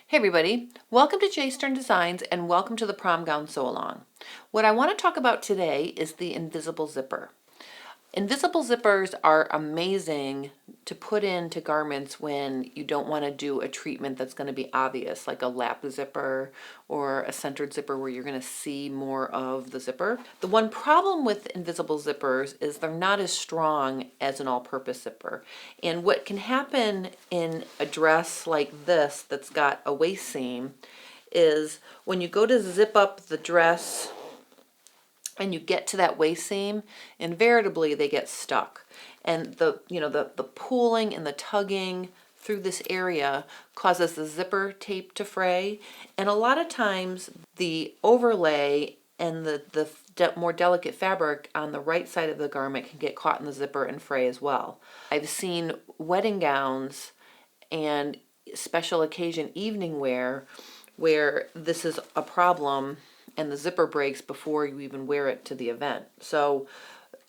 Hey everybody, welcome to J Stern Designs and welcome to the Prom Gown Sew Along. What I want to talk about today is the invisible zipper. Invisible zippers are amazing to put into garments when you don't want to do a treatment that's going to be obvious, like a lap zipper or a centered zipper where you're going to see more of the zipper. The one problem with invisible zippers is they're not as strong as an all-purpose zipper. And what can happen in a dress like this that's got a waist seam is when you go to zip up the dress and you get to that waist seam, invariably they get stuck. And the pulling and the tugging through this area causes the zipper tape to fray. And a lot of times the overlay and the more delicate fabric on the right side of the garment can get caught in the zipper and fray as well. I've seen wedding gowns and special occasion evening wear where this is a problem and the zipper breaks before you even wear it to the event. So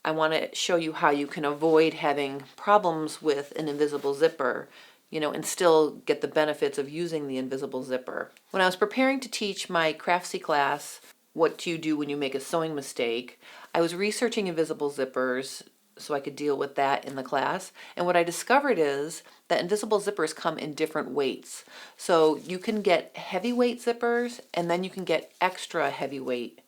I want to show you how you can avoid having problems with an invisible zipper, and still get the benefits of using the invisible zipper. When I was preparing to teach my Craftsy class, what do you do when you make a sewing mistake, I was researching invisible zippers so I could deal with that in the class. And what I discovered is that invisible zippers come in different weights. So you can get heavyweight zippers, and then you can get extra heavyweight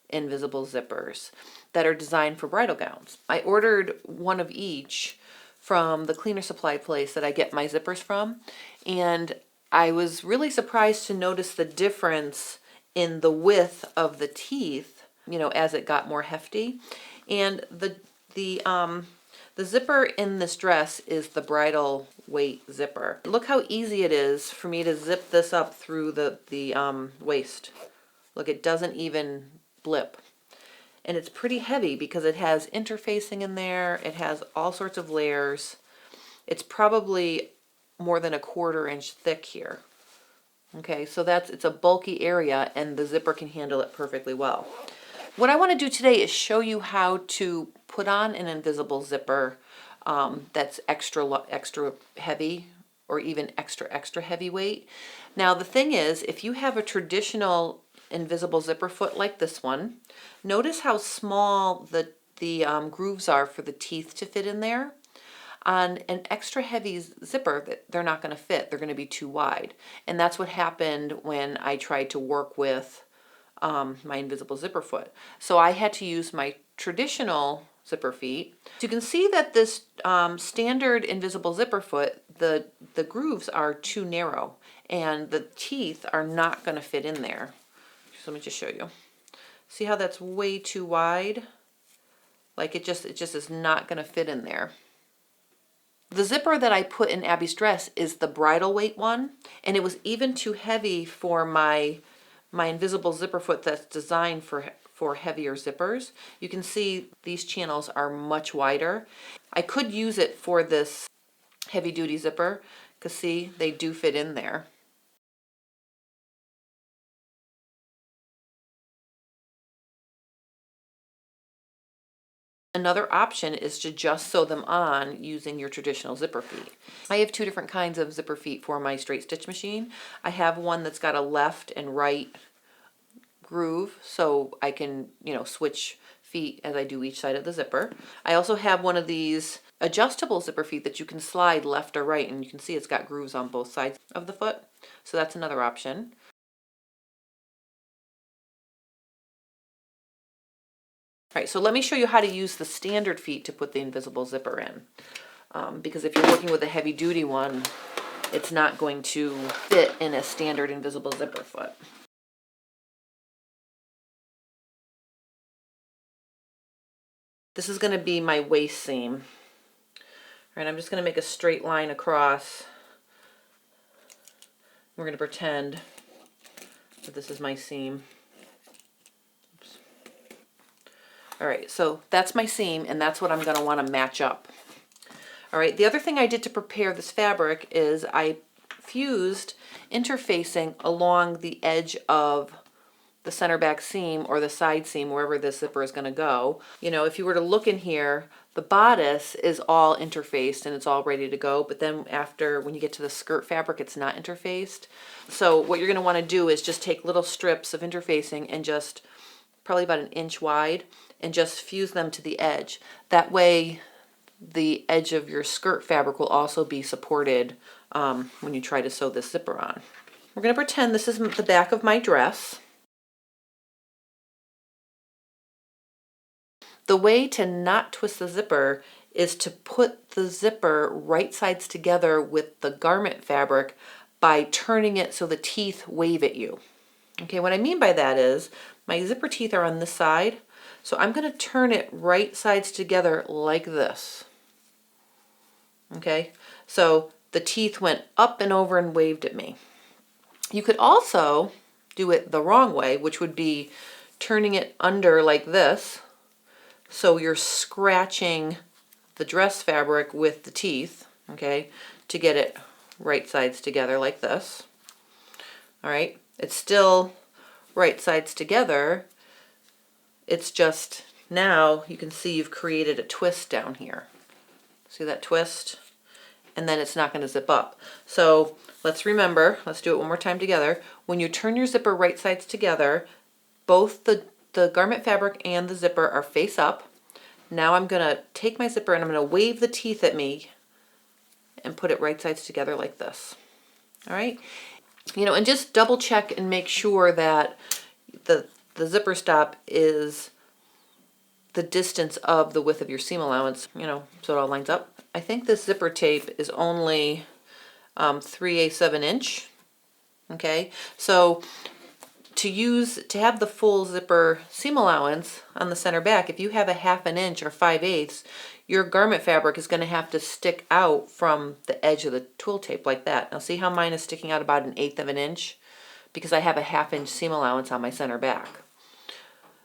invisible zippers that are designed for bridal gowns. I ordered one of each from the cleaner supply place that I get my zippers from, and I was really surprised to notice the difference in the width of the teeth, as it got more hefty. And the zipper in this dress is the bridal weight zipper. Look how easy it is for me to zip this up through the waist. Look, it doesn't even blip. And it's pretty heavy because it has interfacing in there. It has all sorts of layers. It's probably more than 1/4 inch thick here. Okay, so it's a bulky area and the zipper can handle it perfectly well. What I want to do today is show you how to put on an invisible zipper that's extra heavy or even extra heavyweight. Now the thing is, if you have a traditional invisible zipper foot like this one, notice how small the grooves are for the teeth to fit in there. On an extra heavy zipper, they're not going to fit. They're going to be too wide. And that's what happened when I tried to work with my invisible zipper foot. So I had to use my traditional zipper feet. So you can see that this standard invisible zipper foot, the grooves are too narrow and the teeth are not going to fit in there. So let me just show you. See how that's way too wide? Like it just is not going to fit in there. The zipper that I put in Abby's dress is the bridal weight one, and it was even too heavy for my invisible zipper foot that's designed for heavier zippers. You can see these channels are much wider. I could use it for this heavy duty zipper because see, they do fit in there. Another option is to just sew them on using your traditional zipper feet. I have 2 different kinds of zipper feet for my straight stitch machine. I have one that's got a left and right groove so I can, switch feet as I do each side of the zipper. I also have one of these adjustable zipper feet that you can slide left or right, and you can see it's got grooves on both sides of the foot. So that's another option. All right, so let me show you how to use the standard feet to put the invisible zipper in. Because if you're working with a heavy duty one, it's not going to fit in a standard invisible zipper foot. This is going to be my waist seam. All right, I'm just going to make a straight line across. We're going to pretend that this is my seam. Oops. All right, so that's my seam, and that's what I'm going to want to match up. All right, the other thing I did to prepare this fabric is I fused interfacing along the edge of the center back seam or the side seam, wherever this zipper is going to go. You know, if you were to look in here, the bodice is all interfaced and it's all ready to go, but then after, when you get to the skirt fabric, it's not interfaced. So what you're going to want to do is just take little strips of interfacing and just probably about 1 inch wide and just fuse them to the edge. That way the edge of your skirt fabric will also be supported when you try to sew this zipper on. We're going to pretend this is the back of my dress. The way to not twist the zipper is to put the zipper right sides together with the garment fabric by turning it so the teeth wave at you. Okay, what I mean by that is my zipper teeth are on this side, so I'm going to turn it right sides together like this. Okay, so the teeth went up and over and waved at me. You could also do it the wrong way, which would be turning it under like this. So you're scratching the dress fabric with the teeth, okay, to get it right sides together like this. All right, it's still right sides together. It's just now you can see you've created a twist down here. See that twist? And then it's not going to zip up. So let's remember, let's do it one more time together. When you turn your zipper right sides together, both the garment fabric and the zipper are face up. Now I'm going to take my zipper and I'm going to wave the teeth at me and put it right sides together like this. All right? You know, and just double check and make sure that the zipper stop is the distance of the width of your seam allowance, you know, so it all lines up. I think this zipper tape is only 3/8 of an inch. Okay, so to have the full zipper seam allowance on the center back, if you have a 1/2 inch or 5/8, your garment fabric is going to have to stick out from the edge of the twill tape like that. Now see how mine is sticking out about 1/8 of an inch? Because I have a 1/2 inch seam allowance on my center back.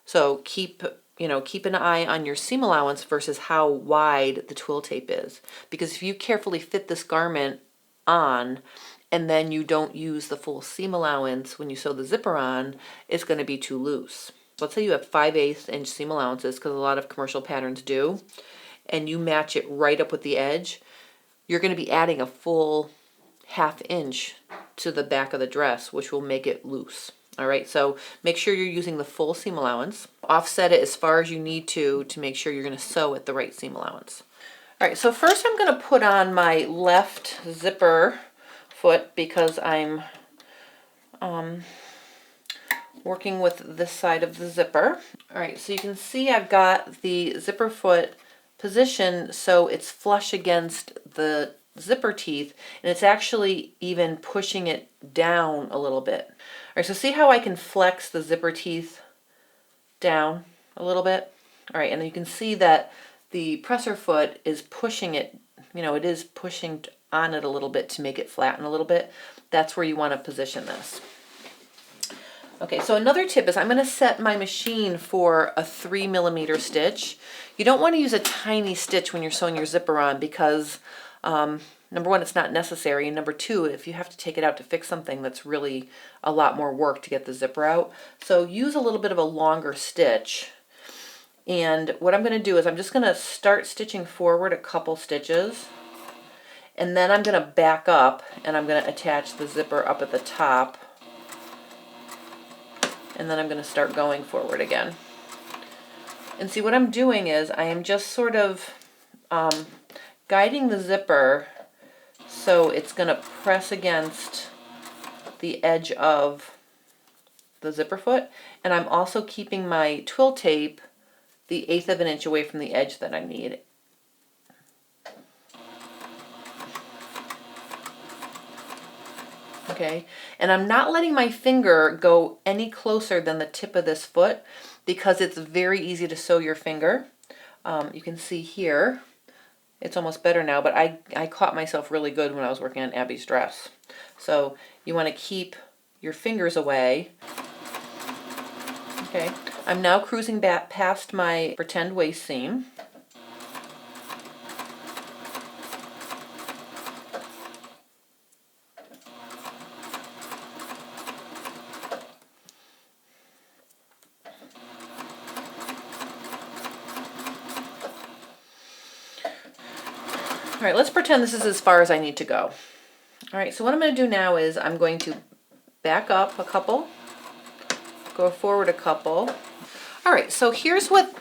So keep an eye on your seam allowance versus how wide the twill tape is. Because if you carefully fit this garment on and then you don't use the full seam allowance when you sew the zipper on, it's going to be too loose. Let's say you have 5/8 inch seam allowances, because a lot of commercial patterns do, and you match it right up with the edge, you're going to be adding a full 1/2 inch to the back of the dress, which will make it loose. All right, so make sure you're using the full seam allowance. Offset it as far as you need to make sure you're going to sew at the right seam allowance. All right, so first I'm going to put on my left zipper foot because I'm working with this side of the zipper. All right, so you can see I've got the zipper foot positioned so it's flush against the zipper teeth, and it's actually even pushing it down a little bit. All right, so see how I can flex the zipper teeth down a little bit? All right, and you can see that the presser foot is pushing it, you know, it is pushing on it a little bit to make it flatten a little bit. That's where you want to position this. Okay, so another tip is I'm going to set my machine for a 3mm stitch. You don't want to use a tiny stitch when you're sewing your zipper on because number one, it's not necessary, and number two, if you have to take it out to fix something, that's really a lot more work to get the zipper out. So use a little bit of a longer stitch. And what I'm going to do is I'm just going to start stitching forward a couple stitches, and then I'm going to back up and I'm going to attach the zipper up at the top, and then I'm going to start going forward again. And see, what I'm doing is I am just sort of guiding the zipper so it's going to press against the edge of the zipper foot, and I'm also keeping my twill tape the 1/8 of an inch away from the edge that I need. Okay, and I'm not letting my finger go any closer than the tip of this foot because it's very easy to sew your finger. You can see here, it's almost better now, but I caught myself really good when I was working on Abby's dress. So you want to keep your fingers away. Okay, I'm now cruising back past my pretend waist seam. All right, let's pretend this is as far as I need to go. All right, so what I'm going to do now is I'm going to back up a couple, go forward a couple. All right, so here's what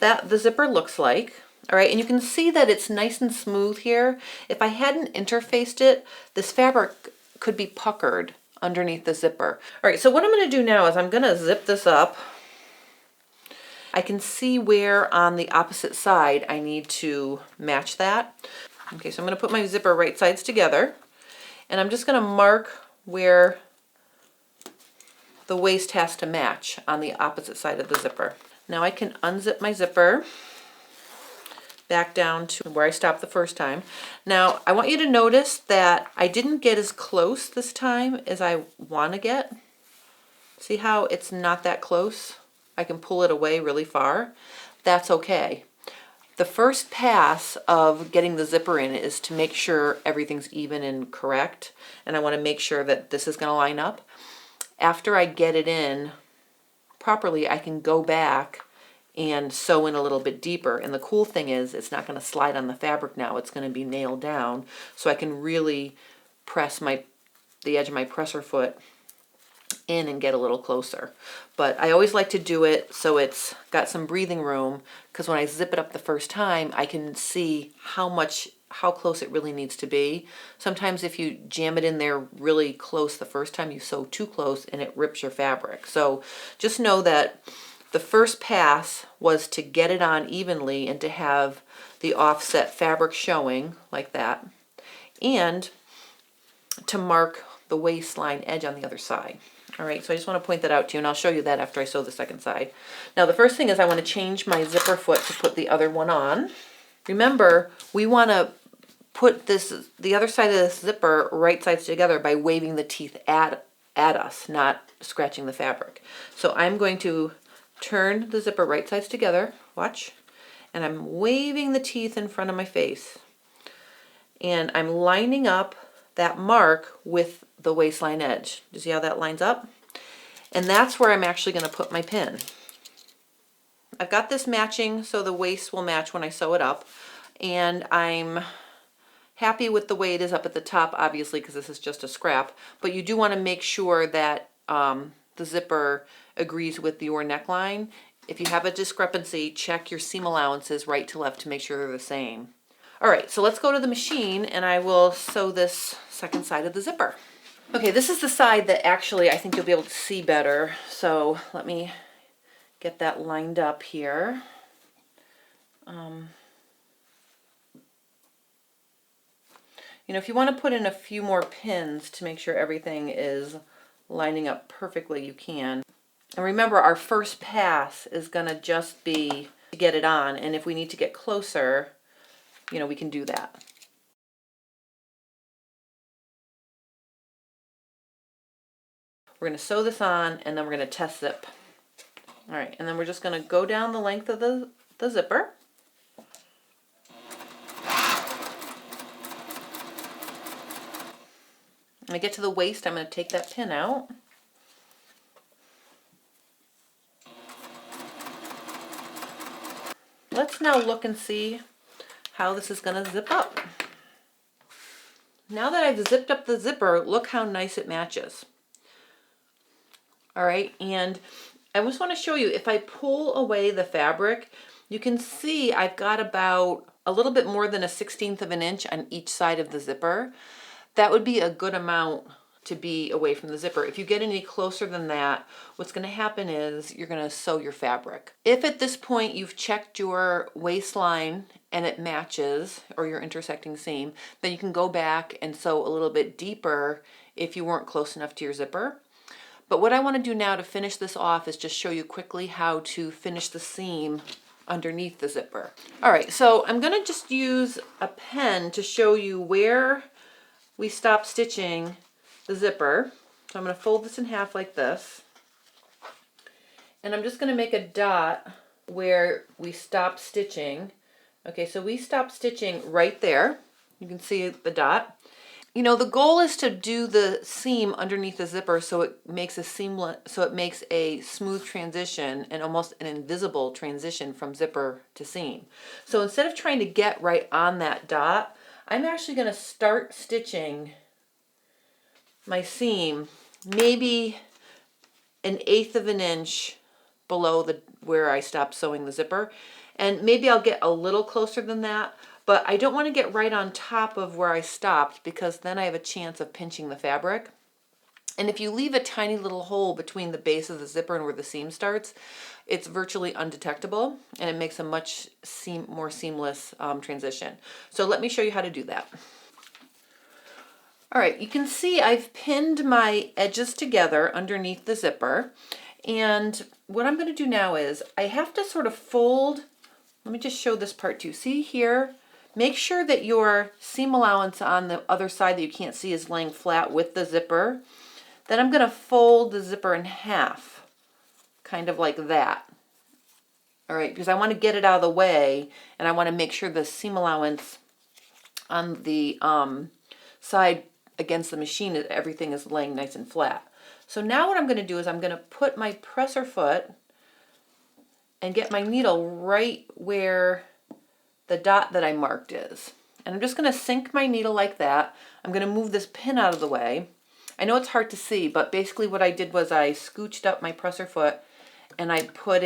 the zipper looks like. All right, and you can see that it's nice and smooth here. If I hadn't interfaced it, this fabric could be puckered underneath the zipper. All right, so what I'm going to do now is I'm going to zip this up. I can see where on the opposite side I need to match that. Okay, so I'm going to put my zipper right sides together, and I'm just going to mark where the waist has to match on the opposite side of the zipper. Now I can unzip my zipper back down to where I stopped the first time. Now I want you to notice that I didn't get as close this time as I want to get. See how it's not that close? I can pull it away really far. That's okay. The first pass of getting the zipper in is to make sure everything's even and correct, and I want to make sure that this is going to line up. After I get it in properly, I can go back and sew in a little bit deeper, and the cool thing is it's not going to slide on the fabric now. It's going to be nailed down, so I can really press the edge of my presser foot in and get a little closer. But I always like to do it so it's got some breathing room, because when I zip it up the first time I can see how close it really needs to be. Sometimes if you jam it in there really close the first time, you sew too close and it rips your fabric. So just know that the first pass was to get it on evenly and to have the offset fabric showing like that, and to mark the waistline edge on the other side. All right, so I just want to point that out to you, and I'll show you that after I sew the second side. Now the first thing is I want to change my zipper foot to put the other one on. Remember, we want to put the other side of this zipper right sides together by waving the teeth at us, not scratching the fabric. So I'm going to turn the zipper right sides together, watch, and I'm waving the teeth in front of my face. And I'm lining up that mark with the waistline edge. Do you see how that lines up? And that's where I'm actually going to put my pin. I've got this matching so the waist will match when I sew it up, and I'm happy with the way it is up at the top, obviously, because this is just a scrap, but you do want to make sure that the zipper agrees with your neckline. If you have a discrepancy, check your seam allowances right to left to make sure they're the same. All right, so let's go to the machine and I will sew this second side of the zipper. Okay, this is the side that actually I think you'll be able to see better. So let me get that lined up here. You know, if you want to put in a few more pins to make sure everything is lining up perfectly, you can. And remember, our first pass is going to just be to get it on, and if we need to get closer, you know, we can do that. We're going to sew this on, and then we're going to test zip. All right, and then we're just going to go down the length of the zipper. When I get to the waist, I'm going to take that pin out. Let's now look and see how this is going to zip up. Now that I've zipped up the zipper, look how nice it matches. All right, and I just want to show you, if I pull away the fabric, you can see I've got about a little bit more than 1/16 of an inch on each side of the zipper. That would be a good amount to be away from the zipper. If you get any closer than that, what's going to happen is you're going to sew your fabric. If at this point you've checked your waistline and it matches, or your intersecting seam, then you can go back and sew a little bit deeper if you weren't close enough to your zipper. But what I want to do now to finish this off is just show you quickly how to finish the seam underneath the zipper. All right, so I'm going to just use a pen to show you where we stop stitching the zipper. So I'm going to fold this in half like this, and I'm just going to make a dot where we stop stitching. Okay, so we stop stitching right there. You can see the dot. You know, the goal is to do the seam underneath the zipper so it makes a smooth transition and almost an invisible transition from zipper to seam. So instead of trying to get right on that dot, I'm actually going to start stitching my seam maybe 1/8 of an inch below where I stopped sewing the zipper. And maybe I'll get a little closer than that, but I don't want to get right on top of where I stopped because then I have a chance of pinching the fabric. And if you leave a tiny little hole between the base of the zipper and where the seam starts, it's virtually undetectable and it makes a much more seamless transition. So let me show you how to do that. All right, you can see I've pinned my edges together underneath the zipper. And what I'm going to do now is I have to sort of fold. Let me just show this part too. See here? Make sure that your seam allowance on the other side that you can't see is laying flat with the zipper. Then I'm going to fold the zipper in half, kind of like that. All right, because I want to get it out of the way and I want to make sure the seam allowance on the side against the machine, everything is laying nice and flat. So now what I'm going to do is I'm going to put my presser foot and get my needle right where the dot that I marked is. And I'm just going to sink my needle like that. I'm going to move this pin out of the way. I know it's hard to see, but basically what I did was I scooched up my presser foot and I put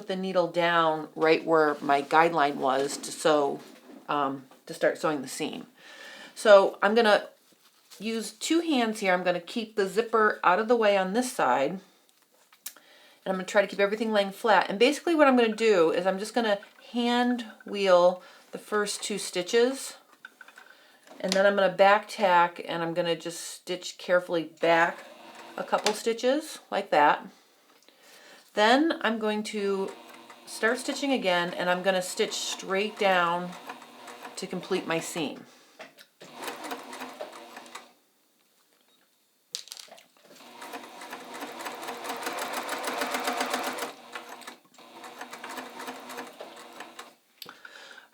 the needle down right where my guideline was to sew, to start sewing the seam. So I'm going to use 2 hands here. I'm going to keep the zipper out of the way on this side. And I'm going to try to keep everything laying flat. And basically what I'm going to do is I'm just going to hand wheel the first 2 stitches. And then I'm going to back tack and I'm going to just stitch carefully back a couple stitches like that. Then I'm going to start stitching again and I'm going to stitch straight down to complete my seam.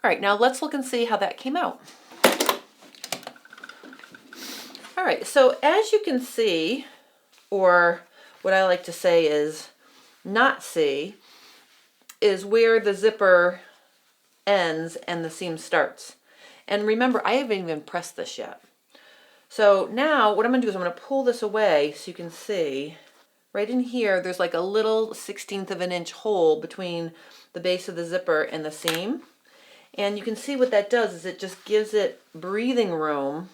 All right, now let's look and see how that came out. All right, so as you can see, or what I like to say is not see, is where the zipper ends and the seam starts. And remember, I haven't even pressed this yet. So now what I'm going to do is I'm going to pull this away so you can see right in here there's like a little 1/16 of an inch hole between the base of the zipper and the seam. And you can see what that does is it just gives it breathing room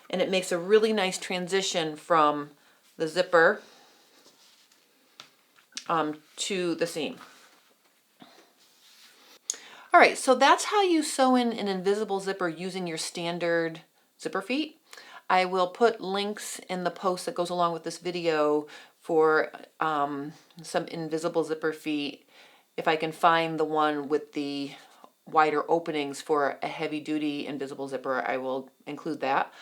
and it makes a really nice transition from the zipper to the seam. All right, so that's how you sew in an invisible zipper using your standard zipper feet. I will put links in the post that goes along with this video for some invisible zipper feet. If I can find the one with the wider openings for a heavy duty invisible zipper, I will include that.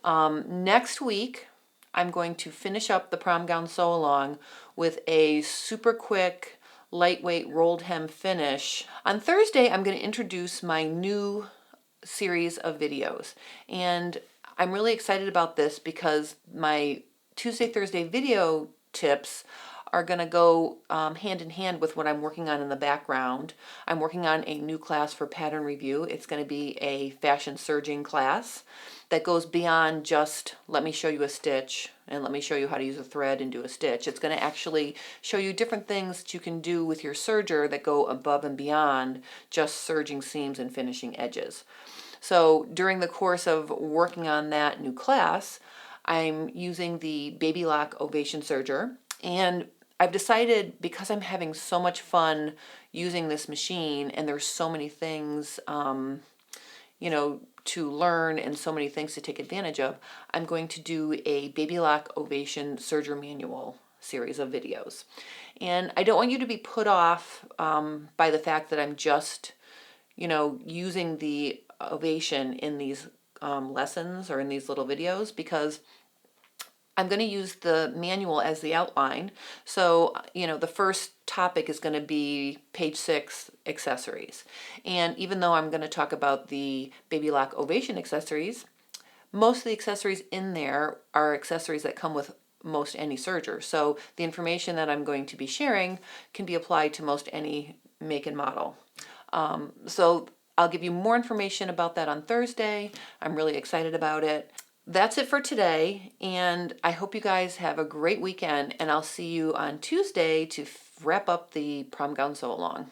Next week, I'm going to finish up the prom gown sew along with a super quick, lightweight rolled hem finish. On Thursday, I'm going to introduce my new series of videos. And I'm really excited about this because my Tuesday, Thursday video tips are going to go hand in hand with what I'm working on in the background. I'm working on a new class for pattern review. It's going to be a fashion serging class that goes beyond just let me show you a stitch and let me show you how to use a thread and do a stitch. It's going to actually show you different things that you can do with your serger that go above and beyond just serging seams and finishing edges. So during the course of working on that new class, I'm using the Baby Lock Ovation Serger, and I've decided because I'm having so much fun using this machine and there's so many things, to learn and so many things to take advantage of, I'm going to do a Baby Lock Ovation Serger Manual series of videos. And I don't want you to be put off by the fact that I'm just, using the Ovation in these lessons or in these little videos, because I'm going to use the manual as the outline. So, the first topic is going to be page 6, accessories. And even though I'm going to talk about the Baby Lock Ovation accessories, most of the accessories in there are accessories that come with most any serger. So the information that I'm going to be sharing can be applied to most any make and model. So I'll give you more information about that on Thursday. I'm really excited about it. That's it for today, and I hope you guys have a great weekend, and I'll see you on Tuesday to wrap up the prom gown sew along.